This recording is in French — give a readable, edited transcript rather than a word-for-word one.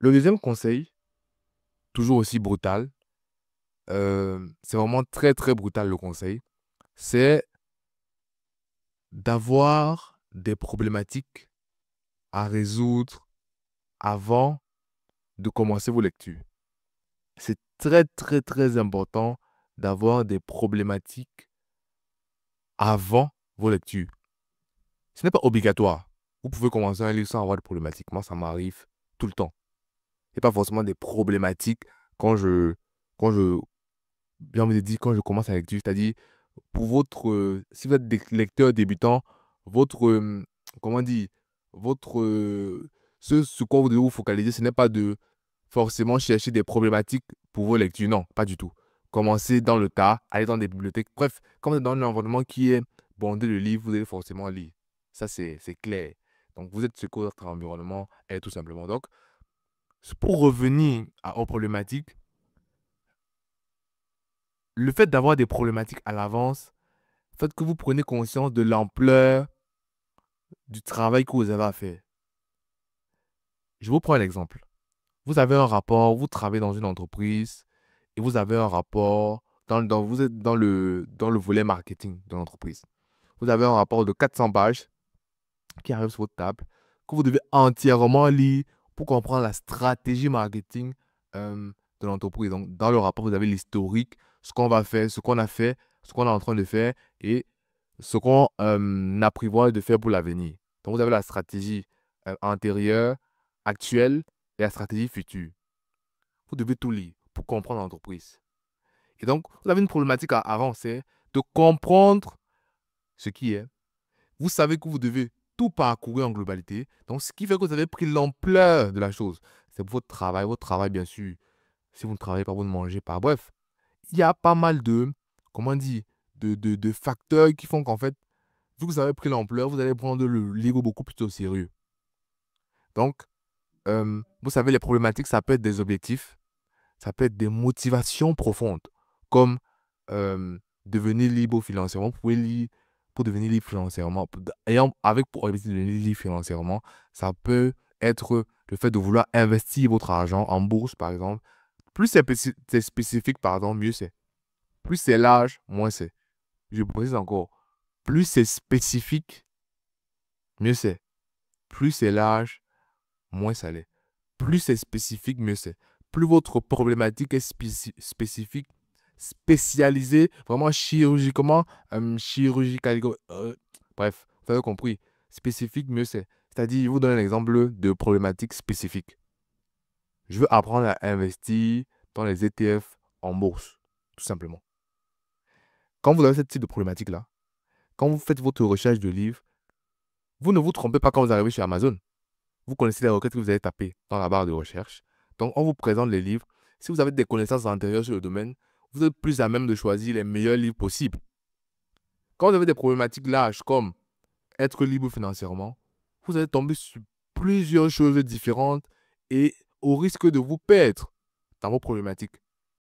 Le deuxième conseil, toujours aussi brutal, c'est vraiment très très brutal le conseil, c'est d'avoir des problématiques à résoudre avant de commencer vos lectures. C'est très très très important d'avoir des problématiques avant vos lectures. Ce n'est pas obligatoire. Vous pouvez commencer un livre sans avoir de problématiques. Moi, ça m'arrive tout le temps. Il n'y a pas forcément des problématiques quand je, bien vous dit, quand je commence la lecture. C'est-à-dire, pour votre, si vous êtes des lecteurs débutants, votre, comment dire, votre, ce sur quoi vous devez vous focaliser, ce n'est pas de forcément chercher des problématiques pour vos lectures. Non, pas du tout. Commencez dans le tas, allez dans des bibliothèques. Bref, quand vous êtes dans un environnement qui est bondé de livres, vous allez forcément lire. Ça, c'est clair. Donc, vous êtes ce que votre environnement est tout simplement. Donc, pour revenir aux problématiques, le fait d'avoir des problématiques à l'avance, fait que vous prenez conscience de l'ampleur du travail que vous avez à faire. Je vous prends un exemple. Vous avez un rapport, vous travaillez dans une entreprise et vous avez un rapport, vous êtes dans le volet marketing de l'entreprise. Vous avez un rapport de 400 pages qui arrive sur votre table, que vous devez entièrement lire pour comprendre la stratégie marketing de l'entreprise. Donc, dans le rapport, vous avez l'historique, ce qu'on va faire, ce qu'on a fait, ce qu'on est en train de faire et ce qu'on apprivoise de faire pour l'avenir. Donc, vous avez la stratégie antérieure, actuelle et la stratégie future. Vous devez tout lire pour comprendre l'entreprise. Et donc, vous avez une problématique à avancer de comprendre ce qui est. Vous savez que vous devez tout parcourir en globalité. Donc, ce qui fait que vous avez pris l'ampleur de la chose. C'est votre travail. Votre travail, bien sûr. Si vous ne travaillez pas, vous ne mangez pas. Bref, il y a pas mal de, comment dire, de facteurs qui font qu'en fait, vu que vous avez pris l'ampleur, vous allez prendre le livre beaucoup plus au sérieux. Donc, vous savez, les problématiques, ça peut être des objectifs, ça peut être des motivations profondes, comme devenir libre financièrement. Vous pouvez lire pour devenir libre financièrement. Ayant avec pour objectif de devenir libre financièrement, ça peut être le fait de vouloir investir votre argent en bourse, par exemple. Plus c'est spécifique, pardon, mieux c'est. Plus c'est large, moins c'est. Je précise encore. Plus c'est spécifique, mieux c'est. Plus c'est large, moins ça l'est. Plus c'est spécifique, mieux c'est. Plus votre problématique est spécifique, spécialisée, vraiment chirurgicalement, bref, vous avez compris. Spécifique, mieux c'est. C'est-à-dire, je vous donne un exemple de problématique spécifique. Je veux apprendre à investir dans les ETF en bourse, tout simplement. Quand vous avez ce type de problématique-là, quand vous faites votre recherche de livres, vous ne vous trompez pas quand vous arrivez sur Amazon. Vous connaissez les requêtes que vous allez taper dans la barre de recherche. Donc, on vous présente les livres. Si vous avez des connaissances antérieures sur le domaine, vous êtes plus à même de choisir les meilleurs livres possibles. Quand vous avez des problématiques larges comme être libre financièrement, vous allez tomber sur plusieurs choses différentes et au risque de vous perdre dans vos problématiques.